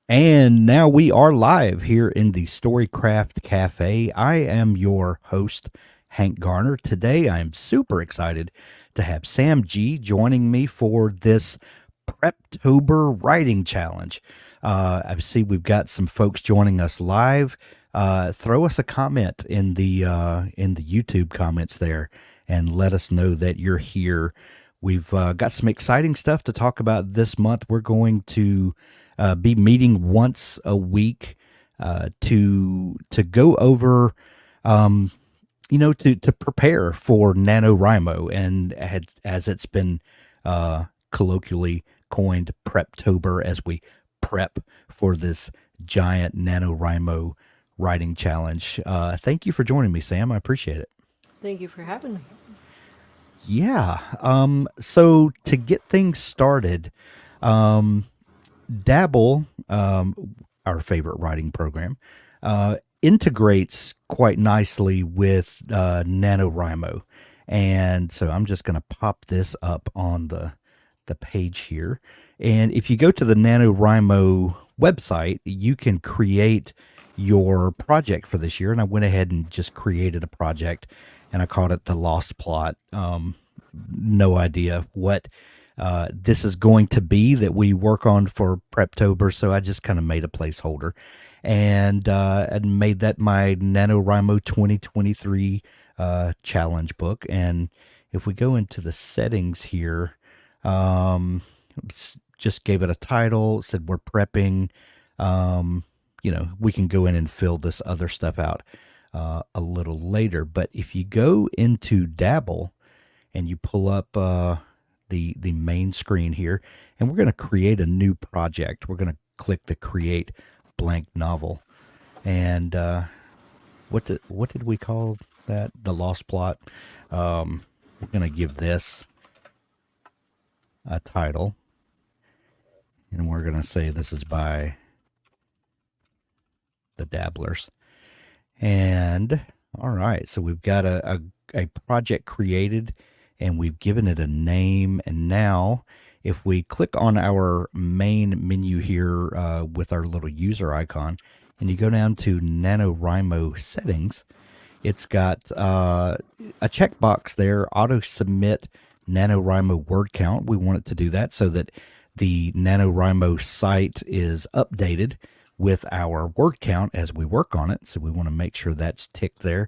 And now we are live here in the Storycraft Cafe. I am your host, Hank Garner. Today I am super excited to have Sam G joining me for this Preptober writing challenge. I see we've got some folks joining us live. Throw us a comment in the YouTube comments there and let us know that you're here. We've got some exciting stuff to talk about this month. We're going to be meeting once a week to go over, to prepare for NaNoWriMo, and as it's been colloquially coined, Preptober, as we prep for this giant NaNoWriMo writing challenge. Thank you for joining me, Sam. I appreciate it. Thank you for having me. Yeah. So to get things started, um, Dabble, our favorite writing program, integrates quite nicely with NaNoWriMo. And so I'm just going to pop this up on the page here. And if you go to the NaNoWriMo website, you can create your project for this year. And I went ahead and just created a project and I called it The Lost Plot. No idea what this is going to be that we work on for Preptober. So I just kind of made a placeholder and made that my NaNoWriMo 2023 challenge book. And if we go into the settings here, just gave it a title, said we're prepping. We can go in and fill this other stuff out a little later. But if you go into Dabble and you pull up the main screen here, and we're going to create a new project. We're going to click the Create Blank Novel, and what did we call that? The Lost Plot. We're going to give this a title, and we're going to say this is by the Dabblers. And all right, so we've got a project created and we've given it a name. And now if we click on our main menu here with our little user icon and you go down to NaNoWriMo settings, it's got a checkbox there, auto submit NaNoWriMo word count. We want it to do that so that the NaNoWriMo site is updated with our word count as we work on it. So we want to make sure that's ticked there.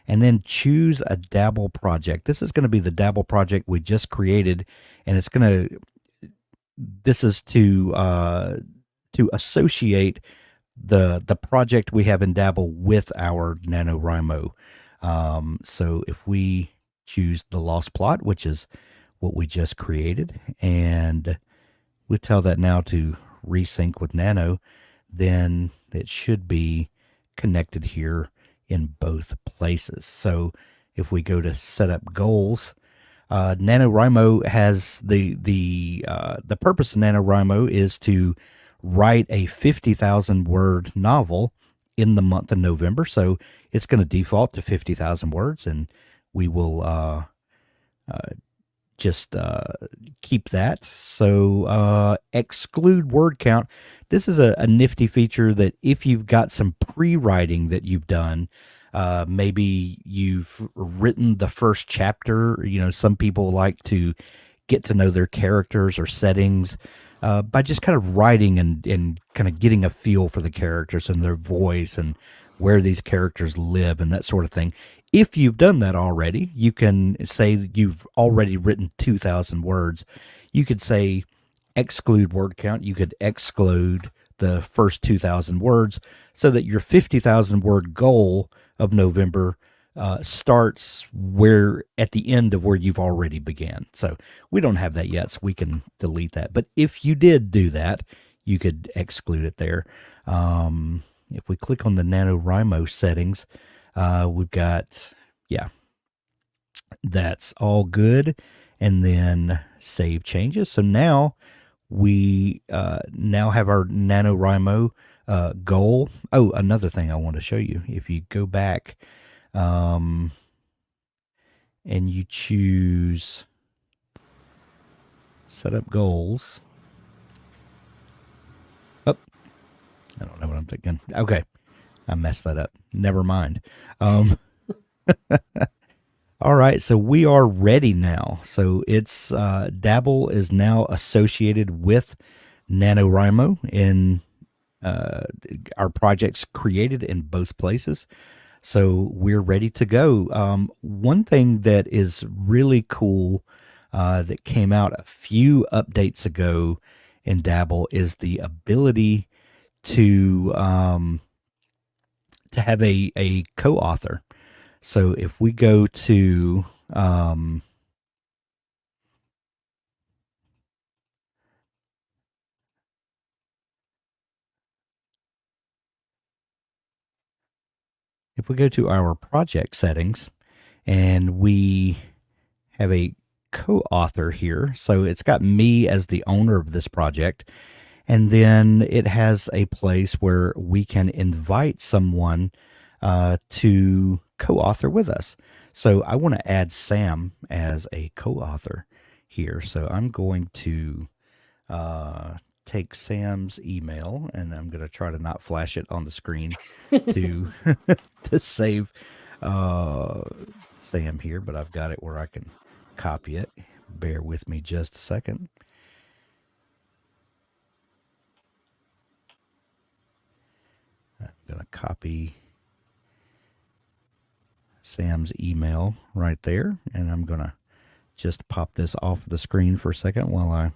And then choose a Dabble project. This is going to be the Dabble project we just created, and it's going this is to associate the project we have in Dabble with our NaNoWriMo. So if we choose the Lost Plot, which is what we just created, and we tell that now to resync with Nano, then it should be connected here in both places. So if we go to set up goals, NaNoWriMo has the purpose of NaNoWriMo is to write a 50,000 word novel in the month of November. So it's going to default to 50,000 words, and we will just keep that. So exclude word count. This is a nifty feature that if you've got some pre-writing that you've done, maybe you've written the first chapter. Some people like to get to know their characters or settings by just kind of writing and kind of getting a feel for the characters and their voice and where these characters live and that sort of thing. If you've done that already, you can say that you've already written 2,000 words. You could say exclude word count. You could exclude the first 2,000 words so that your 50,000 word goal of November starts where at the end of where you've already began. So we don't have that yet, so we can delete that. But if you did do that, you could exclude it there. If we click on the NaNoWriMo settings, we've got, yeah, that's all good. And then save changes. So now we now have our NaNoWriMo goal. Oh, another thing I want to show you. If you go back and you choose set up goals. Oh, I'm thinking. Okay, I messed that up. Never mind. Um, all right, so we are ready now. So it's Dabble is now associated with NaNoWriMo in uh, our projects created in both places. So we're ready to go. One thing that is really cool that came out a few updates ago in Dabble is the ability to have a co-author. So if we go to our project settings and we have a co-author here, so it's got me as the owner of this project, and then it has a place where we can invite someone to co-author with us. So I want to add Sam as a co-author here. So I'm going to uh, take Sam's email, and I'm going to try to not flash it on the screen to to save uh, Sam here, but I've got it where I can copy it. Bear with me just a second. I'm going to copy Sam's email right there, and I'm going to just pop this off the screen for a second while I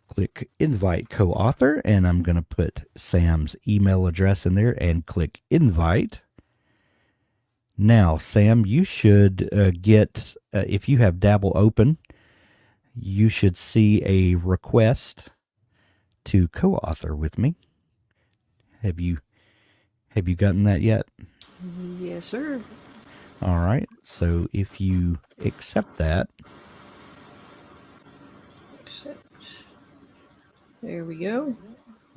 click invite co-author, and I'm going to put Sam's email address in there and click invite. Now, Sam, you should get, if you have Dabble open, you should see a request to co-author with me. Have you gotten that yet? Yes, sir. All right. So if you accept that, Accept. There we go.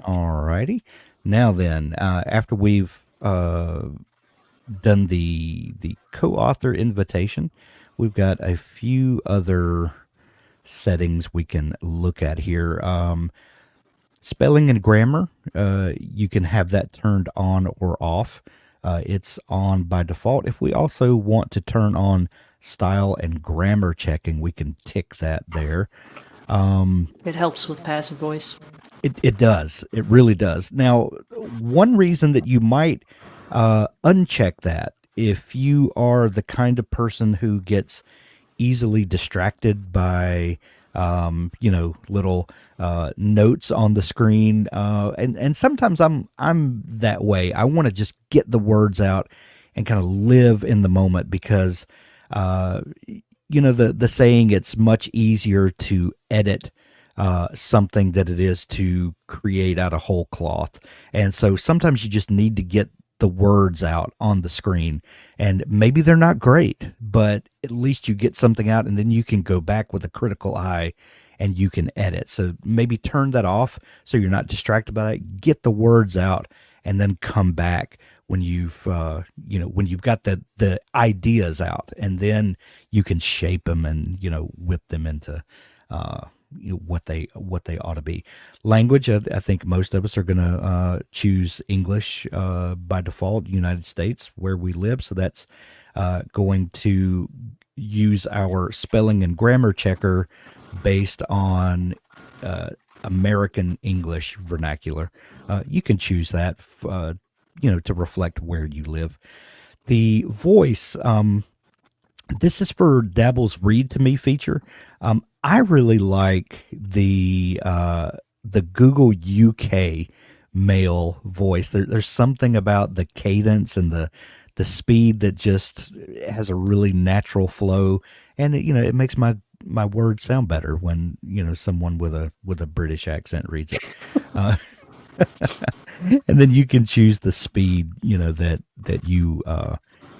all righty. Now then, after we've done the co-author invitation, we've got a few other settings we can look at here. Spelling and grammar, you can have that turned on or off. It's on by default. If we also want to turn on style and grammar checking, we can tick that there. It helps with passive voice. It does. It really does. Now, one reason that you might uncheck that, if you are the kind of person who gets easily distracted by little notes on the screen, and sometimes I'm that way. I want to just get the words out and kind of live in the moment because the saying, it's much easier to edit something that it is to create out of whole cloth. And so sometimes you just need to get the words out on the screen, and maybe they're not great, but at least you get something out, and then you can go back with a critical eye and you can edit. So maybe turn that off so you're not distracted by it. Get the words out and then come back when you've when you've got the ideas out, and then you can shape them and whip them into what they ought to be. Language, I think most of us are going to choose English by default, United States, where we live. So that's going to use our spelling and grammar checker based on American English vernacular. You can choose that, to reflect where you live. The voice, this is for Dabble's Read to Me feature. I really like the Google UK male voice. There's something about the cadence and the speed that just has a really natural flow, and it makes my words sound better when someone with a British accent reads it. And then you can choose the speed that you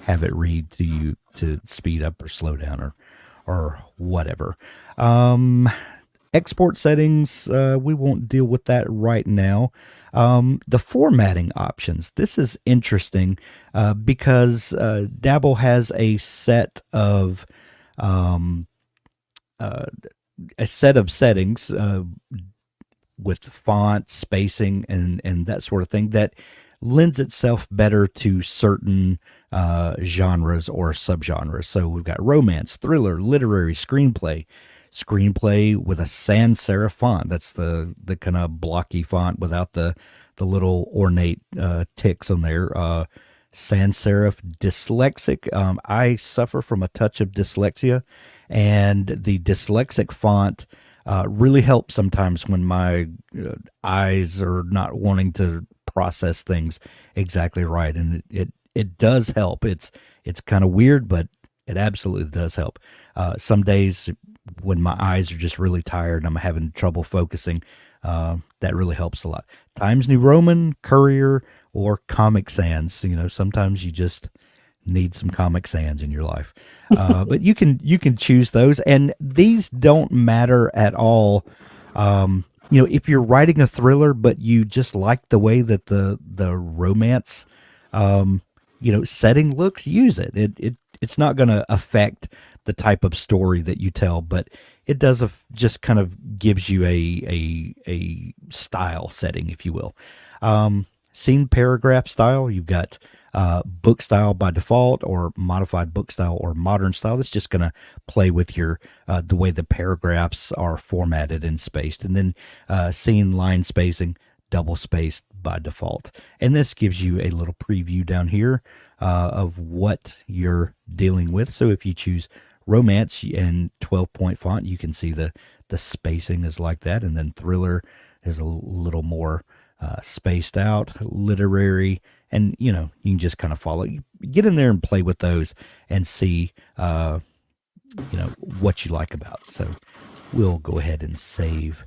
have it read to you, to speed up or slow down or whatever. Export settings, we won't deal with that right now. The formatting options. This is interesting because Dabble has a set of settings with font spacing and that sort of thing that lends itself better to certain genres or subgenres. So we've got romance, thriller, literary, screenplay with a sans serif font. That's the kind of blocky font without the little ornate ticks on there. Sans serif, dyslexic. I suffer from a touch of dyslexia, and the dyslexic font really helps sometimes when my eyes are not wanting to process things exactly right, and it does help. It's kind of weird, but it absolutely does help. Some days when my eyes are just really tired and I'm having trouble focusing, that really helps a lot. Times New Roman, Courier, or Comic Sans. Sometimes you just need some Comic Sans in your life. But you can choose those, and these don't matter at all. If you're writing a thriller, but you just like the way that the romance, setting looks, use it. It's not going to affect the type of story that you tell, but it does just kind of gives you a style setting, if you will. Scene paragraph style. You've got book style by default, or modified book style, or modern style. That's just going to play with your the way the paragraphs are formatted and spaced. And then scene line spacing, double spaced by default. And this gives you a little preview down here of what you're dealing with. So if you choose romance and 12-point font, you can see the spacing is like that. And then thriller is a little more spaced out. Literary, and you can just kind of follow. You get in there and play with those and see what you like about it. So we'll go ahead and save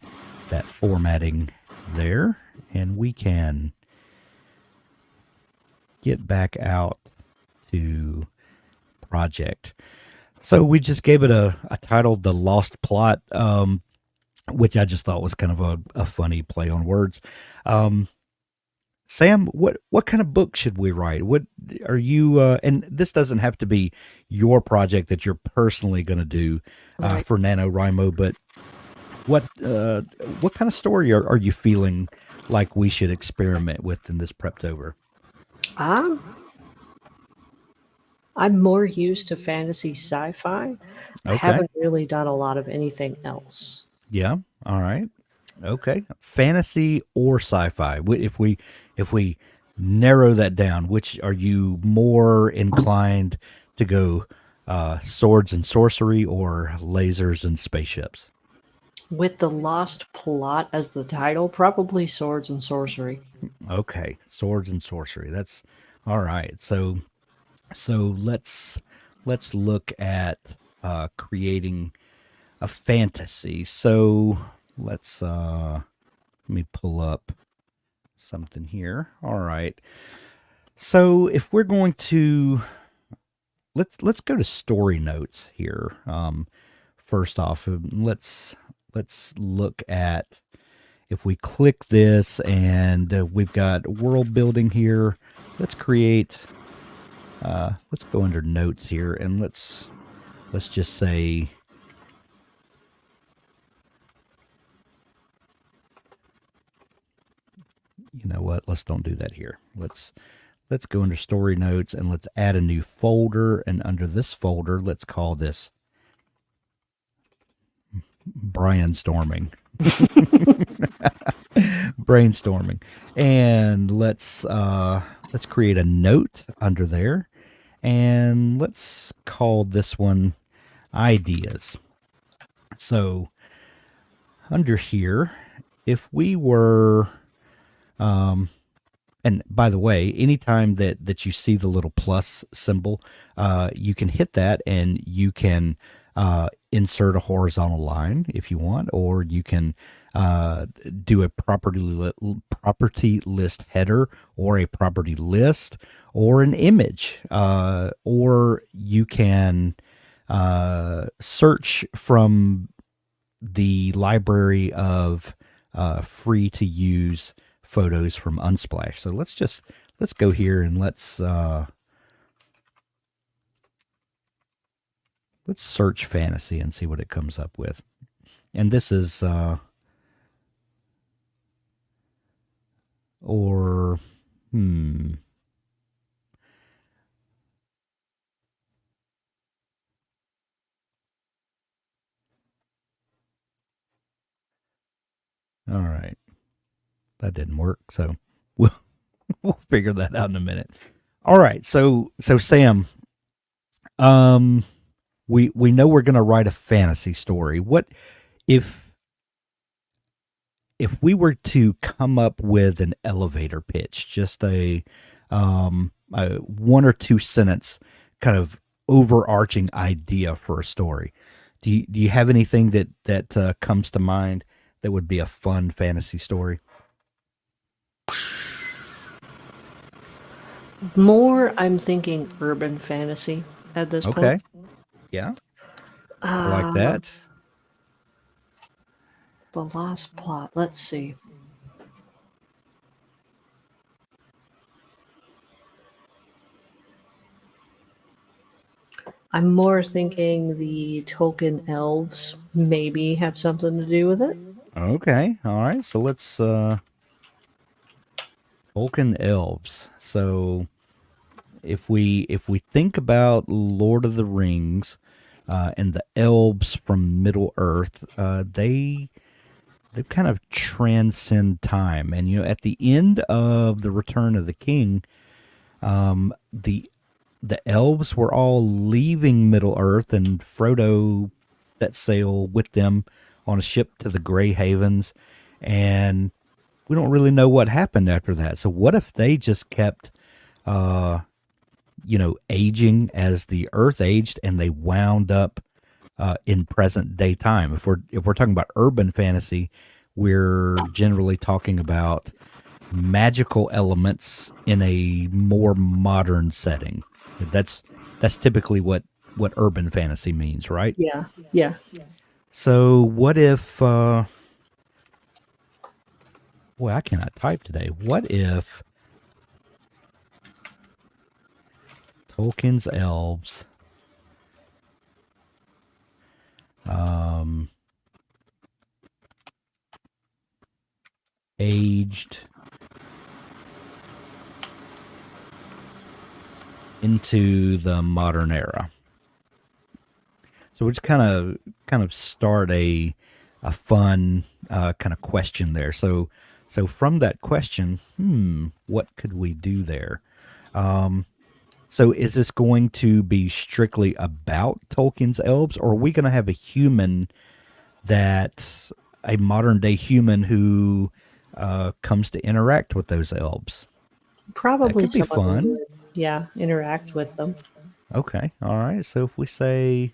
that formatting there, and we can get back out to project. So we just gave it a title, The Lost Plot, which I just thought was kind of a funny play on words. Sam, what kind of book should we write? What are you? And this doesn't have to be your project that you're personally going to do Right. for NaNoWriMo, but what kind of story are you feeling like we should experiment with in this Preptober? Um, I'm more used to fantasy sci-fi. I Okay. haven't really done a lot of anything else. Yeah. All right. Okay. Fantasy or sci-fi? If we narrow that down, which are you more inclined to go? Swords and sorcery, or lasers and spaceships? With the Lost Plot as the title, probably swords and sorcery. Okay, swords and sorcery. That's all right. So let's look at creating a fantasy. So let's let me pull up something here. All right. So if we're going to let's go to story notes here. First off, let's look at, if we click this, and we've got world building here. Let's create. Let's go under notes here, and let's just say, you know what? Let's don't do that here. Let's go under story notes, and let's add a new folder. And under this folder, let's call this brainstorming. Brainstorming. And let's create a note under there, and let's call this one ideas. So under here, if we were and by the way, anytime that you see the little plus symbol, you can hit that, and you can insert a horizontal line if you want, or you can do a property list header, or a property list, or an image, or you can search from the library of free to use photos from Unsplash. So let's go here, and let's search fantasy and see what it comes up with. And this is Or, hmm. All right. That didn't work. So we'll, we'll figure that out in a minute. All right. So Sam, um, we know we're going to write a fantasy story. What if if we were to come up with an elevator pitch, just a one or two sentence kind of overarching idea for a story? Do you have anything that comes to mind that would be a fun fantasy story? More, I'm thinking urban fantasy at this point. Okay. Yeah, I like Uh, that. the lost plot. Let's see. I'm more thinking the Tolkien elves maybe have something to do with it. Okay. All right. So let's Tolkien elves. So if we think about Lord of the Rings and the elves from Middle Earth, they kind of transcend time. And at the end of the Return of the King, the elves were all leaving Middle Earth, and Frodo set sail with them on a ship to the Grey Havens, and we don't really know what happened after that. So what if they just kept aging as the earth aged, and they wound up in present day time? If we're talking about urban fantasy, we're generally talking about magical elements in a more modern setting. That's typically what urban fantasy means, right? Yeah, yeah. So what if boy, I cannot type today. What if Tolkien's elves um aged into the modern era? So we just kind of start a fun kind of question there. So from that question, what could we do there? So is this going to be strictly about Tolkien's elves, or are we going to have a modern day human who comes to interact with those elves? That Probably could be someone who fun. would, yeah, interact with them. Okay, all right. So if we say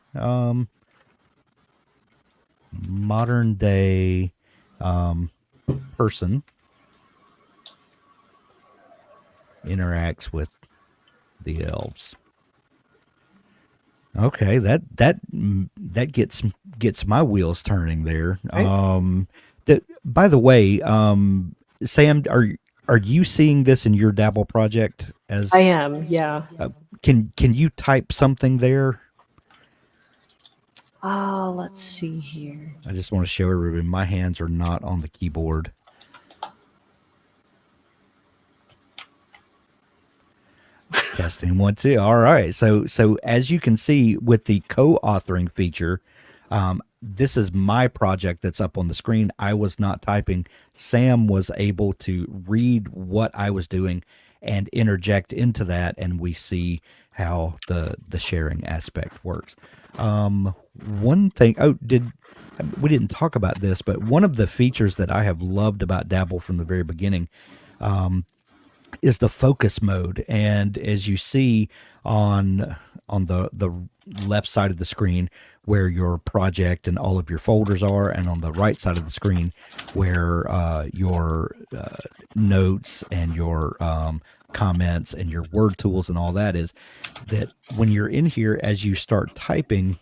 modern day person interacts with the elves. Okay, that gets my wheels turning there. Right? By the way, Sam, are you seeing this in your Dabble project? I As am, yeah. can you type something there? Let's see here. I just want to show everybody my hands are not on the keyboard. Testing one, two. All right. So as you can see with the co-authoring feature, this is my project that's up on the screen. I was not typing. Sam was able to read what I was doing and interject into that, and we see how the sharing aspect works. One thing. Oh, did we didn't talk about this, but one of the features that I have loved about Dabble from the very beginning is the focus mode. And as you see on the left side of the screen where your project and all of your folders are, and on the right side of the screen where your notes and your comments and your word tools and all that is, that when you're in here, as you start typing,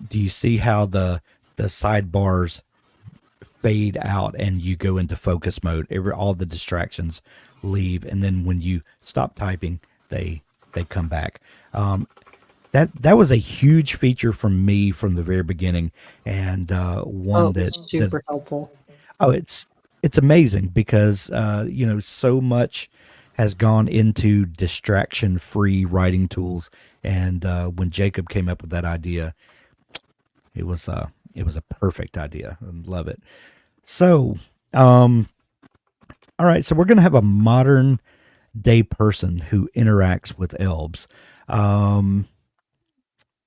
do you see how the sidebars fade out and you go into focus mode? All the distractions leave, and then when you stop typing, they come back. that was a huge feature from me from the very beginning, and Oh, one it was that super helpful. oh, it's amazing because so much has gone into distraction free writing tools, and when Jacob came up with that idea, it was a perfect idea. I love it. So, um, all right, so we're gonna have a modern day person who interacts with elves. Um,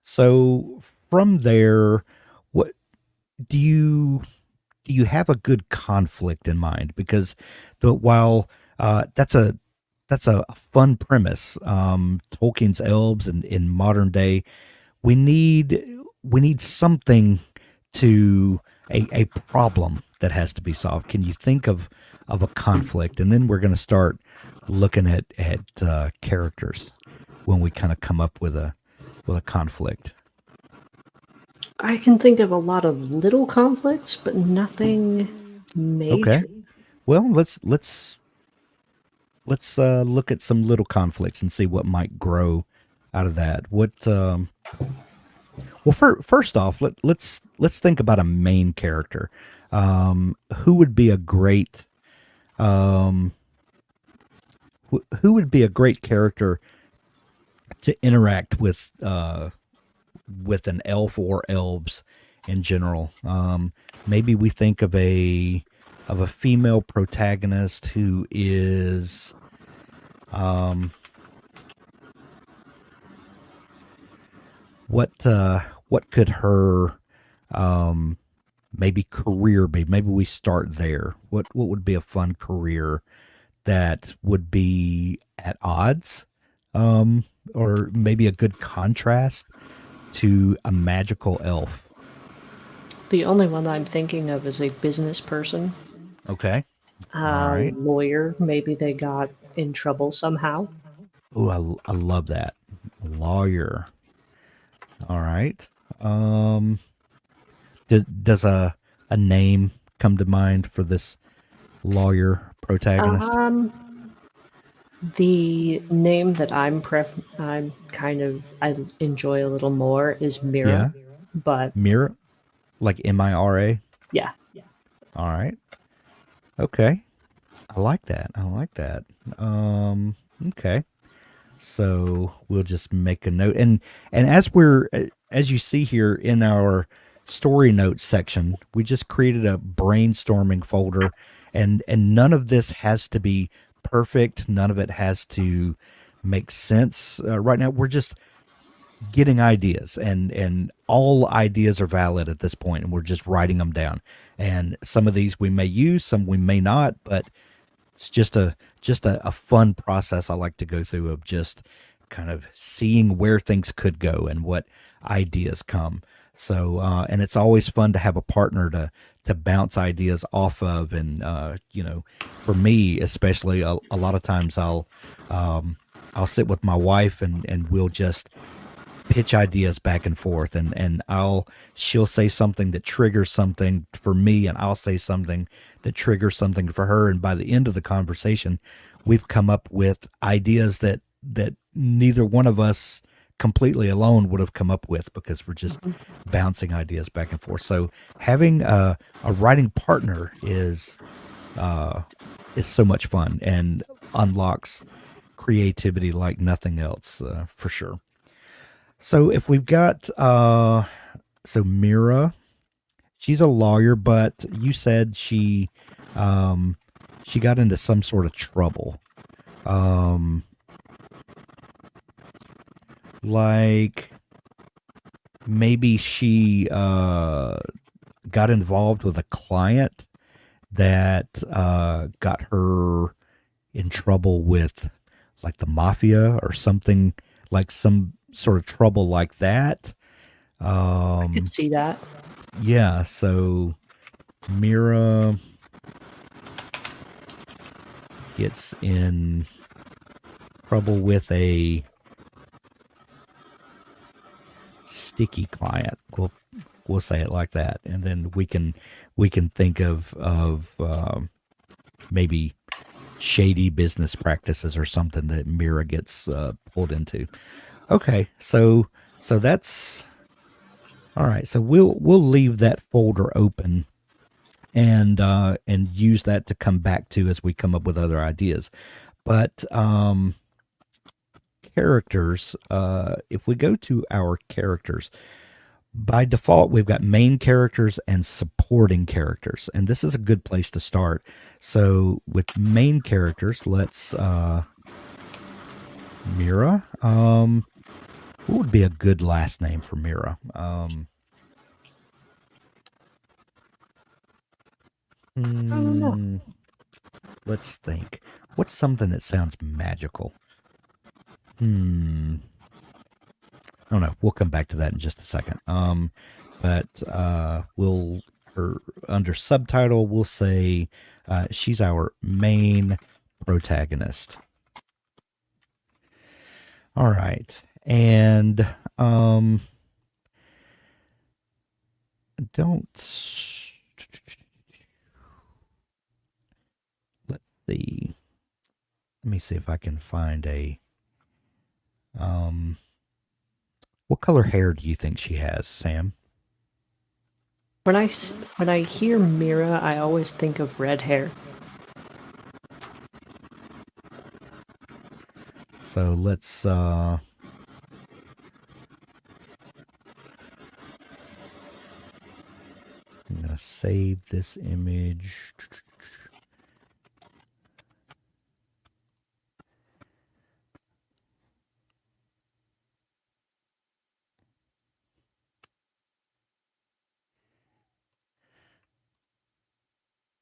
so from there, what do you do you have a good conflict in mind? Because while that's a fun premise, Tolkien's elves and in modern day, we need we need something to a problem that has to be solved. Can you think of a conflict? And then we're going to start looking at characters when we kind of come up with a conflict. I can think of a lot of little conflicts, but nothing Okay. major. Well, let's look at some little conflicts and see what might grow out of that. Well, first off, let's think about a main character. Who would be a great um, who would be a great character to interact with an elf or elves in general? Maybe we think of a female protagonist who is um, what could her um, maybe career be? Maybe we start there. What would be a fun career that would be at odds, um, or maybe a good contrast to a magical elf? The only one I'm thinking of is a business person, Okay, all right. lawyer. Maybe they got in trouble somehow. Oh, I love that lawyer. All right. Um, does a name come to mind for this lawyer protagonist? Um, the name that I enjoy a little more is Mira, Yeah, but Mira, like Mira. yeah, All right. Okay. I like that. I like that. Okay. So we'll just make a note, and as you see here in our story notes section, we just created a brainstorming folder, and none of this has to be perfect. None of it has to make sense. Right now, we're just getting ideas, and all ideas are valid at this point, and we're just writing them down. And some of these we may use, some we may not, but it's just a fun process I like to go through of just kind of seeing where things could go and what ideas come. So and it's always fun to have a partner to bounce ideas off of, and for me especially, a lot of times I'll sit with my wife, and we'll just pitch ideas back and forth, and she'll say something that triggers something for me, and I'll say something that triggers something for her, and by the end of the conversation we've come up with ideas that neither one of us completely alone would have come up with, because we're just bouncing ideas back and forth. So having a writing partner is so much fun and unlocks creativity like nothing else, for sure. So if we've got so Mira, she's a lawyer, but you said she got into some sort of trouble. Um like maybe she got involved with a client that got her in trouble with like the mafia or something, like some sort of trouble like that. I could Um, see that. yeah, so Mira gets in trouble with a sticky client. We'll say it like that, and then we can think of maybe shady business practices or something that Mira gets pulled into. Okay, So that's all right. So we'll leave that folder open and use that to come back to as we come up with other ideas. But characters, if we go to our characters, by default, we've got main characters and supporting characters, and this is a good place to start. So with main characters, let's Mira. What would be a good last name for Mira? I don't know. Hmm, let's think. What's something that sounds magical? I don't know. We'll come back to that in just a second. But we'll her under subtitle we'll say she's our main protagonist. All right, and don't let's see. Let me see if I can find a what color hair do you think she has, Sam? When I hear Mira, I always think of red hair. So let's I'm gonna save this image.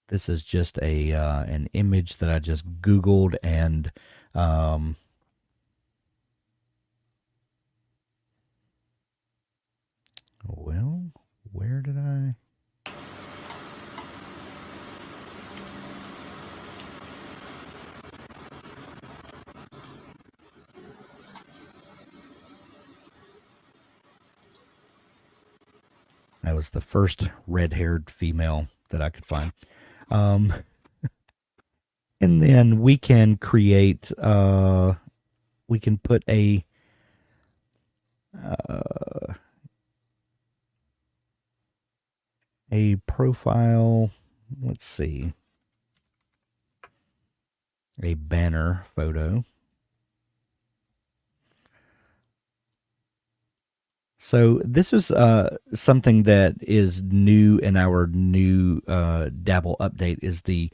This is just a an image that I just Googled and well, where did I? That was the first red-haired female that I could find. Um, and then we can create. We can put uh, a profile. Let's see, a banner photo. So this is something that is new in our new Dabble update is the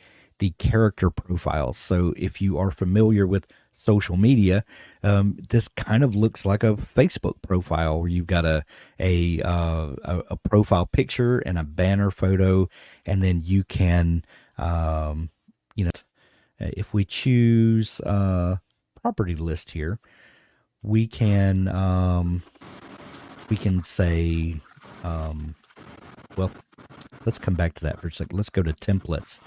character profiles. So if you are familiar with social media, this kind of looks like a Facebook profile where you've got a profile picture and a banner photo, and then you can you know if we choose property list here, we can we can say, well, let's come back to that for a second. Let's go to templates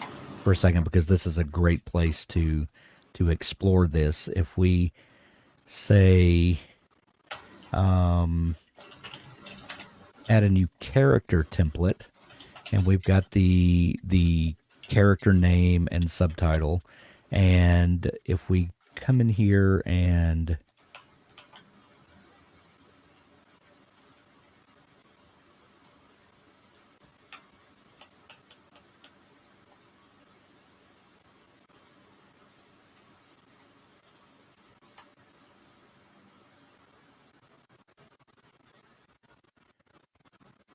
for a second because this is a great place to explore this. If we say, add a new character template, and we've got the character name and subtitle, and if we come in here and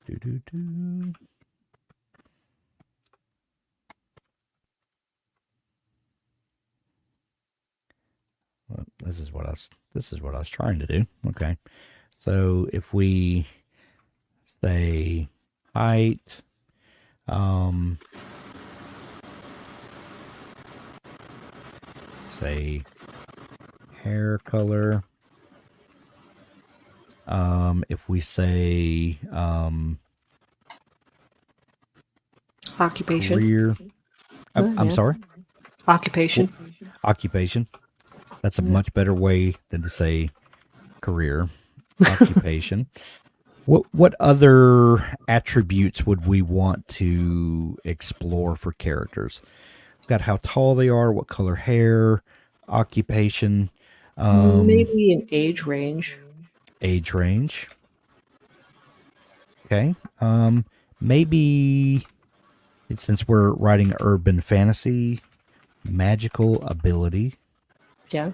do do do. Well, this is what I was trying to do. Okay. So if we say height, um, say hair color, if we say Occupation. career, I'm Yeah. sorry, Occupation. occupation. That's a much better way than to say career. Occupation. What other attributes would we want to explore for characters? We've got how tall they are, what color hair, occupation, Maybe an age range. age range. Okay. Maybe since we're writing urban fantasy, magical ability, Yeah.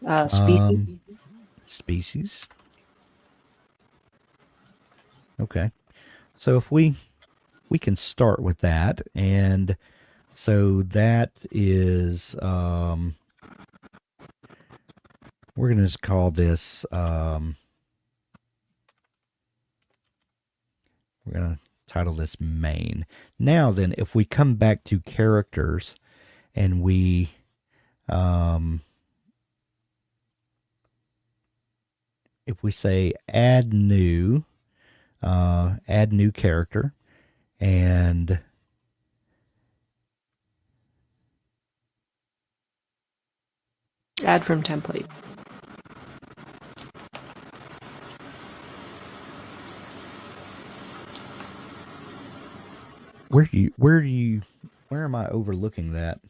um, Species. species. Okay. So if we can start with that, and so that is we're gonna just call this we're gonna title this main. Now then, if we come back to characters and we um, if we say add new character, and Add from template. where am I overlooking that?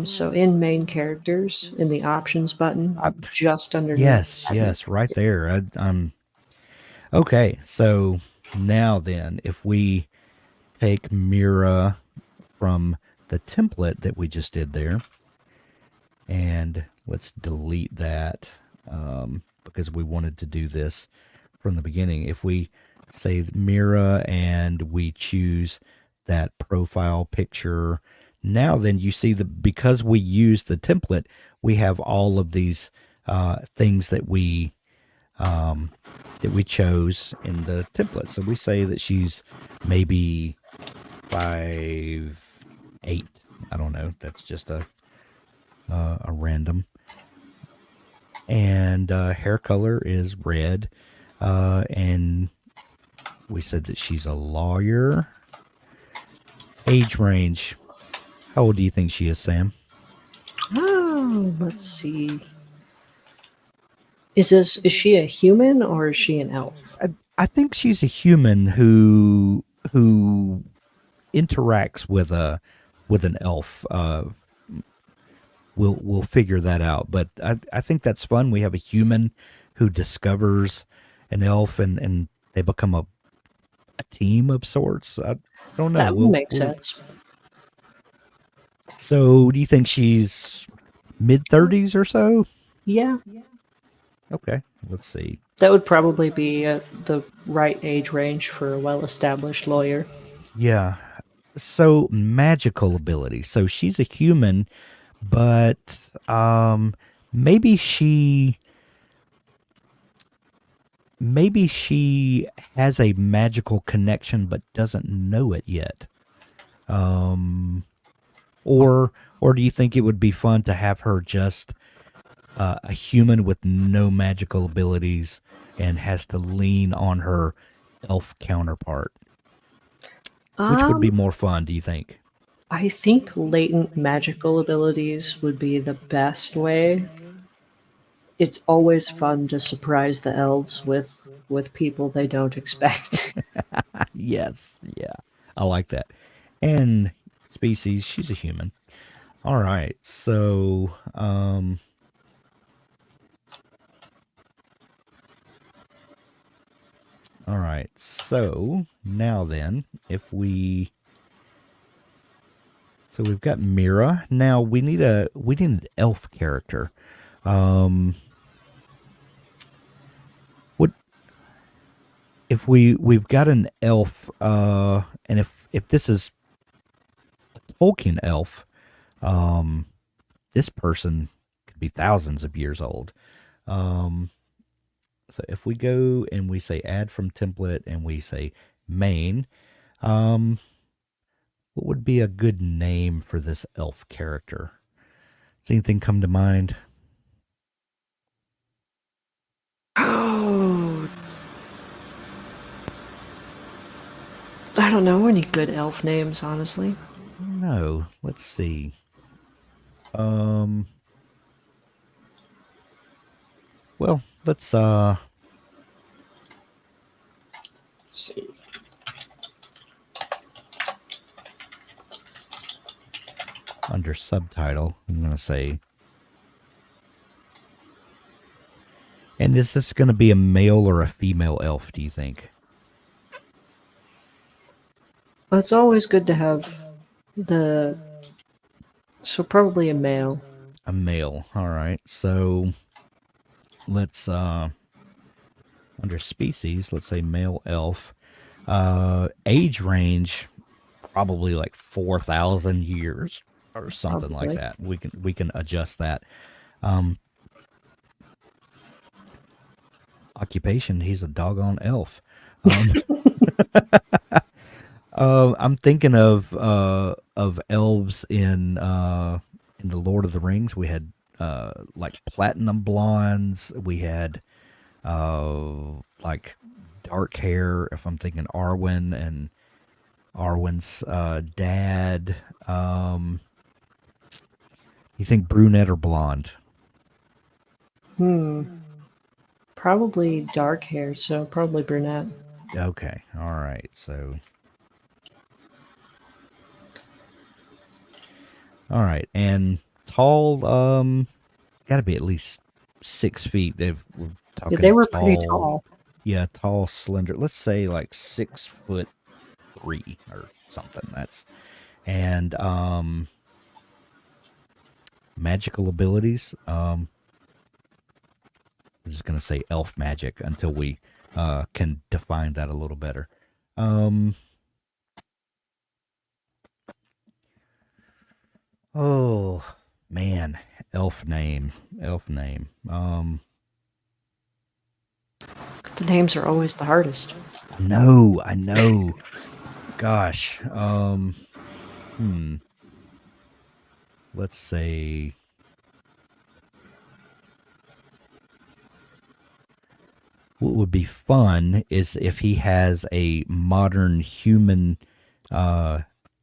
So in main characters, in the options button, I, just underneath yes, add new yes, right character. there. I'm okay. So now then, if we take Mira from the template that we just did there, and let's delete that because we wanted to do this from the beginning. If we say Mira and we choose that profile picture, now then you see that because we use the template, we have all of these things that we chose in the template. So we say that she's maybe 5'8". I don't know. That's just a random. And hair color is red. And we said that she's a lawyer. Age range. How old do you think she is, Sam? Oh, let's see. Is she a human or is she an elf? I think she's a human who interacts with an elf. We'll figure that out. But I think that's fun. We have a human who discovers an elf, and they become a team of sorts. I don't know. That would make sense. So do you think she's mid-30s or so? Yeah, Okay, let's see. that would probably be the right age range for a well-established lawyer. Yeah. So magical ability. So she's a human, but maybe she has a magical connection but doesn't know it yet. Um or do you think it would be fun to have her just a human with no magical abilities and has to lean on her elf counterpart? Which would be Um, more fun, do you think? I think latent magical abilities would be the best way. It's always fun to surprise the elves with people they don't expect. Yes, yeah. I like that. And species, she's a human. All right. So, all right. So, now then, if we so we've got Mira. Now we need an elf character. Um what if we've got an elf and if this is a Tolkien elf, um this person could be thousands of years old. Um so if we go and we say add from template and we say main, um what would be a good name for this elf character? Does anything come to mind? Oh, I don't know any good elf names, honestly. No. Let's see. Um well, let's Let's see. under subtitle, I'm going to say, and is this going to be a male or a female elf, do you think? It's always good to have the, so probably a male. A male. All right. So let's under species, let's say male elf. Age range probably like 4,000 years or something like Probably. that. We can adjust that. Um, Occupation, he's a doggone elf. Um, I'm thinking of elves in the Lord of the Rings. We had like platinum blondes. We had like dark hair. If I'm thinking Arwen and Arwen's dad. You think brunette or blonde? Hmm. Probably dark hair, so probably brunette. Okay, all right. So, all right, and tall. Got to be at least 6 feet. We're Yeah, they talking were pretty tall. tall. Yeah, tall, slender. Let's say like 6'3" or something. That's and magical abilities. I'm just gonna say elf magic until we can define that a little better. Um, oh man, elf name. The names are always the hardest. I know. Gosh. Hmm. Let's say what would be fun is if he has a modern human uh,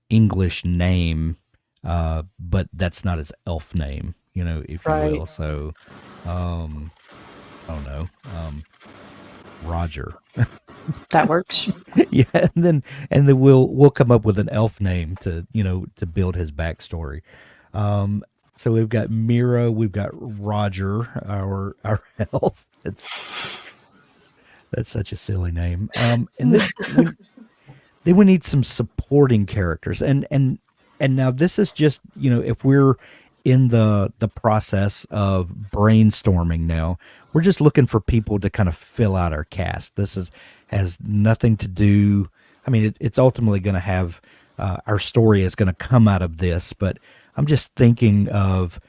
English name, but that's not his elf name, if you Right. will. So, I don't know, Roger. That works. Yeah, and then we'll come up with an elf name to build his backstory. So we've got Mira, we've got Roger, our elf. That's such a silly name. And then we need some supporting characters, and now this is just if we're in the process of brainstorming now, we're just looking for people to kind of fill out our cast. This is has nothing to do. I mean, it's ultimately going to have our story is going to come out of this, but I'm just thinking of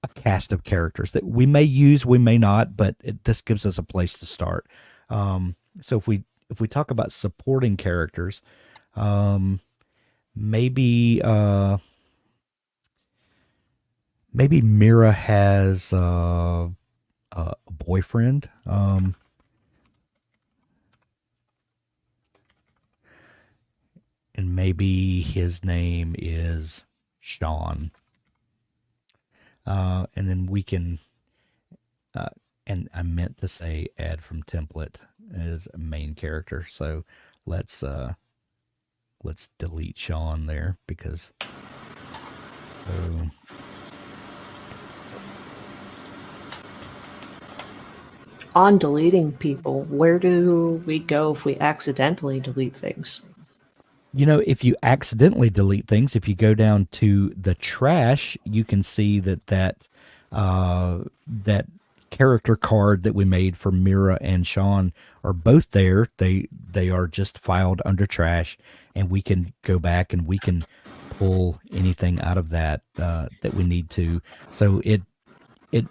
a cast of characters that we may use, we may not, but this gives us a place to start. So if we talk about supporting characters, maybe maybe Mira has a boyfriend, and maybe his name is Sean, and then we can. Uh, and I meant to say add from template as a main character. So let's uh, let's delete Sean there because so On deleting people, where do we go if we accidentally delete things? if you accidentally delete things, if you go down to the trash, you can see that character card that we made for Mira and Sean are both there. They are just filed under trash, and we can go back and we can pull anything out of that that we need to. So it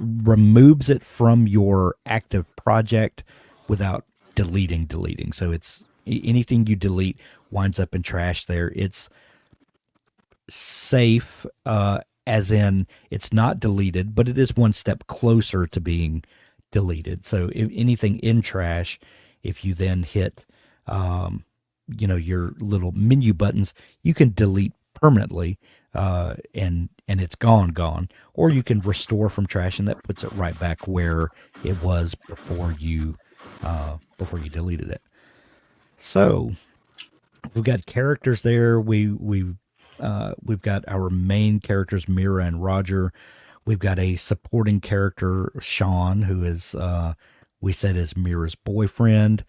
removes it from your active project without deleting. So it's anything you delete winds up in trash there. It's safe, as in it's not deleted, but it is one step closer to being deleted. So if anything in trash, if you then hit, your little menu buttons, you can delete permanently, and it's gone. Or you can restore from trash, and that puts it right back where it was before you deleted it. So we've got characters there. We've got our main characters, Mira and Roger. We've got a supporting character, Sean, who is we said is Mira's boyfriend.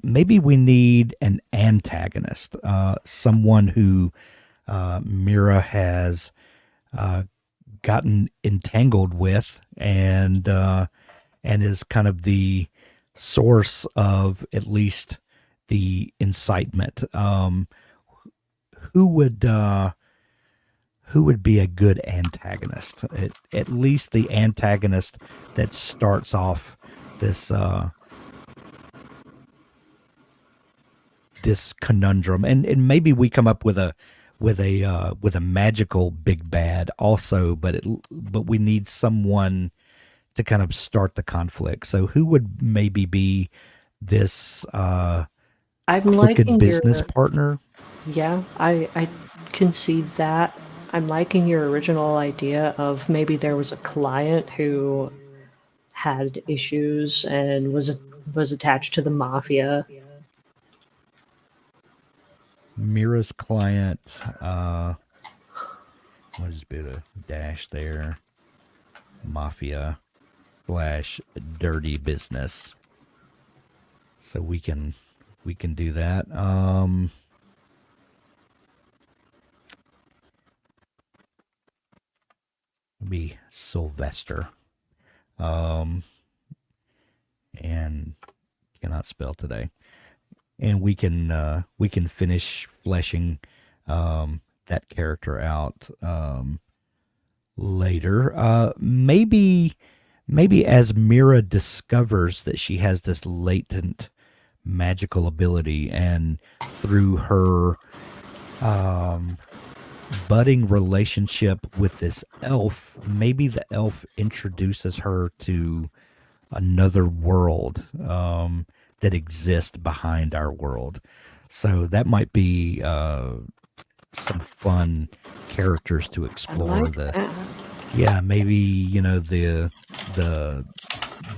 Maybe we need an antagonist, someone who Mira has gotten entangled with, and is kind of the source of at least the incitement. Who would who would be a good antagonist? At least the antagonist that starts off this this conundrum, and maybe we come up with a with a magical big bad also, but we need someone to kind of start the conflict. So who would maybe be this I'm crooked liking business your partner? Yeah, I concede that. I'm liking your original idea of maybe there was a client who had issues and was attached to the mafia. Mira's client. I'll just put a dash there. Mafia slash dirty business. So we can do that. Be Sylvester. Um, and cannot spell today. And we can finish fleshing that character out later. Maybe as Mira discovers that she has this latent magical ability, and through her budding relationship with this elf, maybe the elf introduces her to another world that exists behind our world. So that might be some fun characters to I explore. like The that. Yeah, maybe the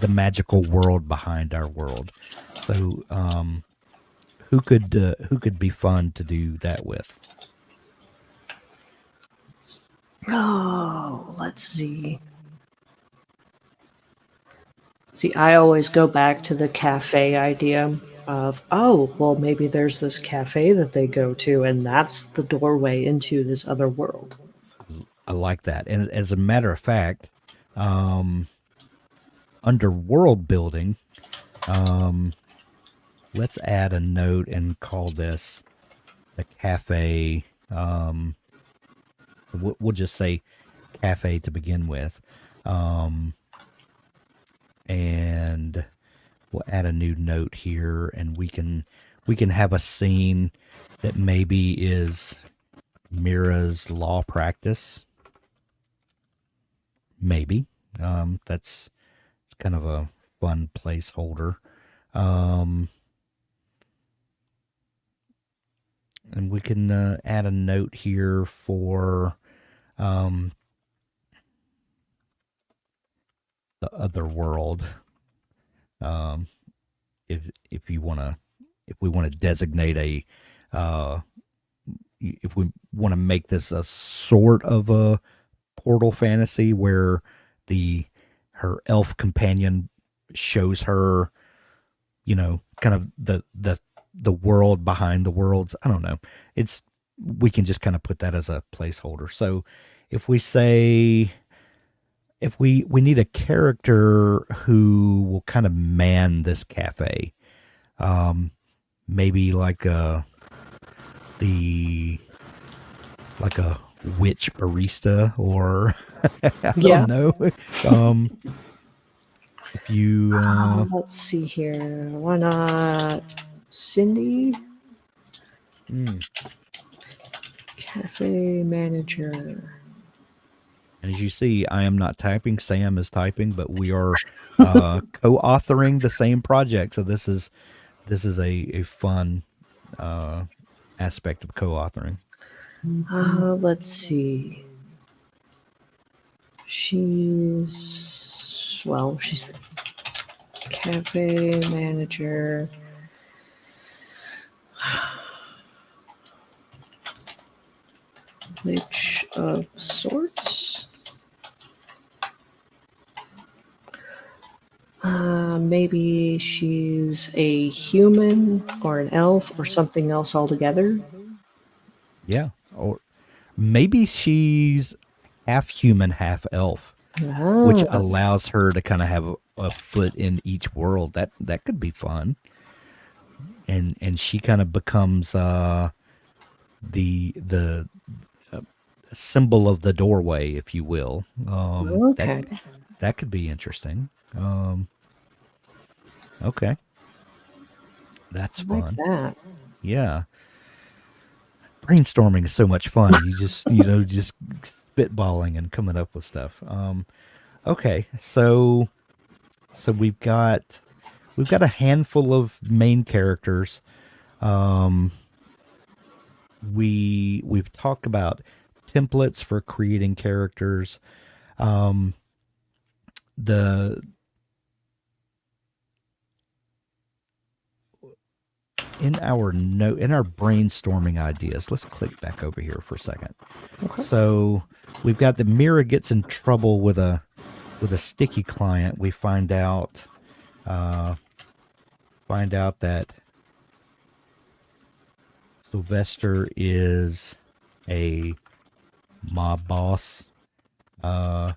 the magical world behind our world. So who could be fun to do that with? Oh, let's see. See, I always go back to the cafe idea of, oh, well, maybe there's this cafe that they go to, and that's the doorway into this other world. I like that. And as a matter of fact, um, under world building, um, let's add a note and call this the cafe. So we'll just say cafe to begin with. Um, and we'll add a new note here, and we can have a scene that maybe is Mira's law practice. Maybe that's kind of a fun placeholder. Um, and we can add a note here for um, the other world. Um, if you want to, if we want to designate uh, if we want to make this a sort of a portal fantasy where the her elf companion shows her, you know, kind of the world behind the worlds. I don't know. It's We can just kind of put that as a placeholder. So if we say if we need a character who will kind of man this cafe, um, maybe like the like a witch barista, or I don't Yeah. know. Um, if you Let's see here. Why not Cindy, mm, cafe manager? and as you see, I am not typing. Sam is typing, but we are co-authoring the same project. So this is a fun uh, aspect of co-authoring. Let's see. She's the cafe manager. Witch of sorts. Maybe she's a human or an elf or something else altogether. Yeah. Or maybe she's half human, half elf, which Ah, allows her to kind of have a foot in each world. That could be fun. And she kind of becomes the symbol of the doorway, if you will. That okay. that could be interesting. Okay, that's I like fun. that. Yeah, brainstorming is so much fun. You just just spitballing and coming up with stuff. Okay, so we've got a handful of main characters. Um, we've talked about templates for creating characters. Um, the in our brainstorming ideas, let's click back over here for a second. Okay. So we've got the Mira gets in trouble with a sticky client. We uh, find out that Sylvester is a mob boss, uh,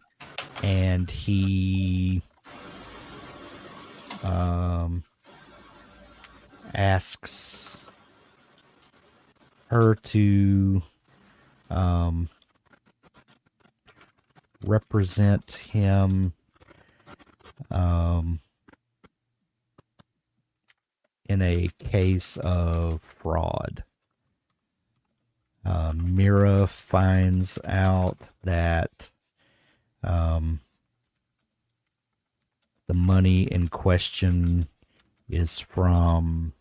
and he um, asks her to um, represent him um, in a case of fraud. Mira finds out that um, the money in question is from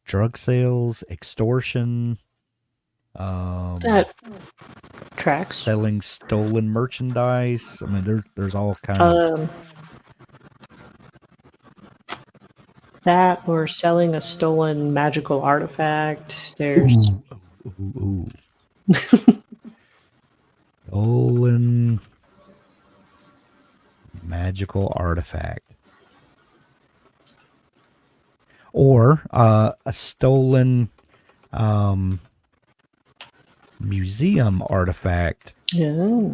drug sales, extortion, um, That tracks. selling stolen merchandise. I mean, there's all kind of. Um, that or selling a stolen magical artifact. There's Ooh, ooh, stolen magical artifact, or a stolen um, museum artifact yeah.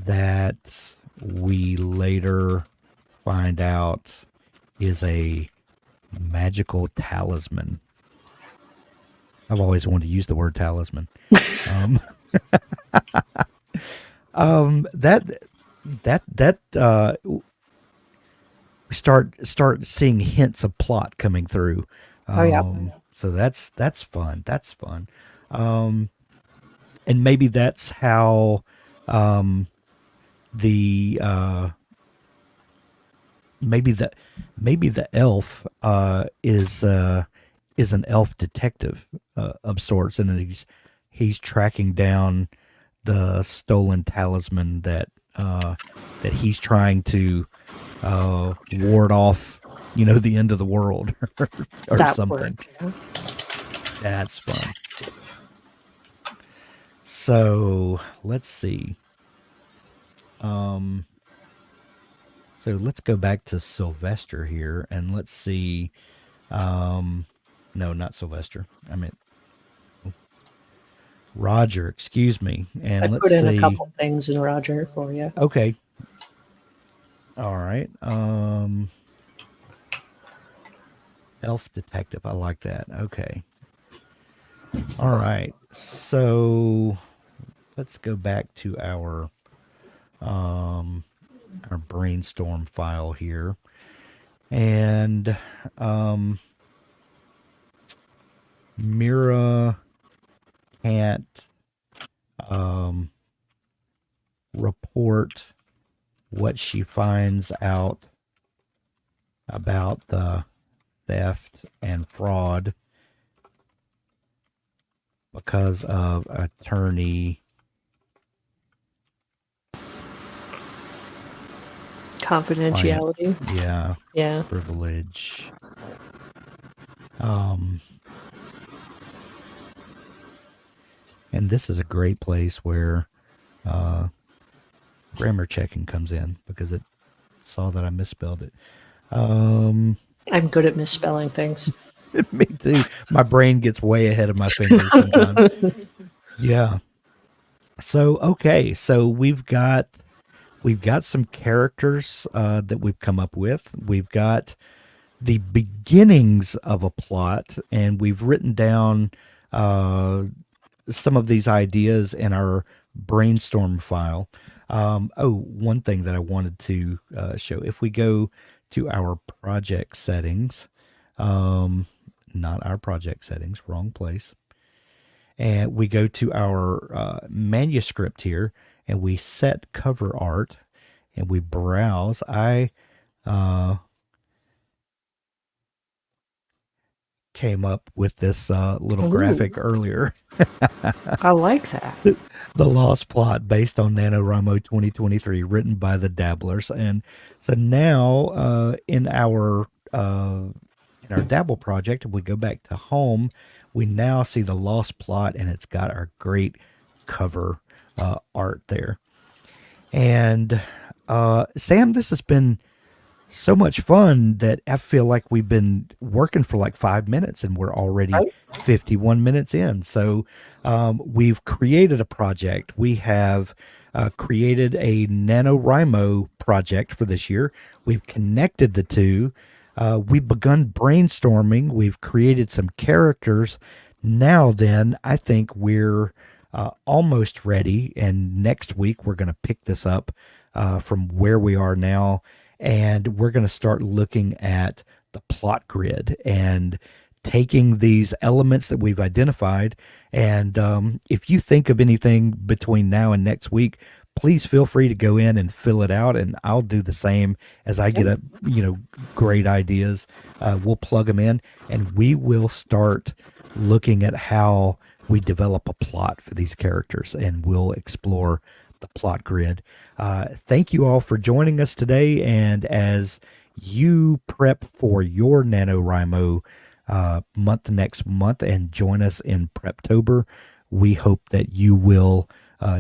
that we later find out is a magical talisman. I've always wanted to use the word talisman. Um, that we start seeing hints of plot coming through. Oh yeah. So that's fun. That's fun. And maybe that's how um, the maybe the maybe the elf is an elf detective of sorts, and he's tracking down the stolen talisman that he's trying to ward off, the end of the world or That work. something. Yeah. That's fun. So let's see. Um, so let's go back to Sylvester here, and let's see. Um, no, not Sylvester. I mean Roger. Excuse me. I And let's put in a see. couple things in Roger for you. Okay. All right. Elf detective. I like that. Okay. All right. So let's go back to our brainstorm file here, and Mira can't um, report what she finds out about the theft and fraud because of attorney client, Confidentiality. yeah, Yeah. privilege. Um, and this is a great place where grammar checking comes in because it saw that I misspelled it. Um, I'm good at misspelling things. Me too. My brain gets way ahead of my fingers sometimes. Yeah. So okay, so we've got some characters that we've come up with. We've got the beginnings of a plot, and we've written down uh, some of these ideas in our brainstorm file. One thing that I wanted to show. If we go to our project settings, um, not our project settings, wrong place, and we go to our manuscript here, and we set cover art, and we browse. I uh, came up with this little Ooh, graphic earlier. I like that. The Lost Plot based on NaNoWriMo 2023, written by the Dabblers. And so now in our Dabble project, if we go back to home, we now see the Lost Plot, and it's got our great cover art there. And Sam, this has been so much fun that I feel like we've been working for like 5 minutes and we're already Right? 51 minutes in. So we've created a project. We have created a NaNoWriMo project for this year. We've connected the two. We've begun brainstorming. We've created some characters. Now, then, I think we're almost ready. And next week, we're going to pick this up from where we are now, and we're going to start looking at the plot grid and taking these elements that we've identified. And if you think of anything between now and next week, please feel free to go in and fill it out, and I'll do the same as I get a great ideas. We'll plug them in, and we will start looking at how we develop a plot for these characters, and we'll explore the plot grid. Thank you all for joining us today, and as you prep for your NaNoWriMo month next month and join us in Preptober, we hope that you will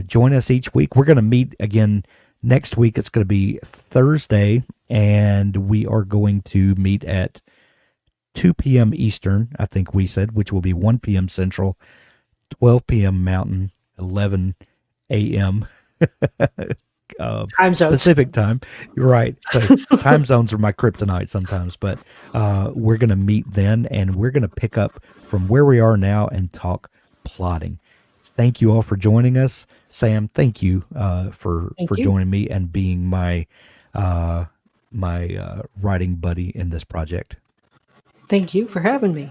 join us each week. We're going to meet again next week. It's going to be Thursday, and we are going to meet at 2 p.m. Eastern, I think we said, which will be 1 p.m. Central, 12 p.m. Mountain, 11 a.m. Time zones. Pacific time. You're right. So time zones are my kryptonite sometimes, but we're going to meet then, and we're going to pick up from where we are now and talk plotting. Thank you all for joining us. Sam, thank you for Thank you. joining me and being my writing buddy in this project. Thank you for having me.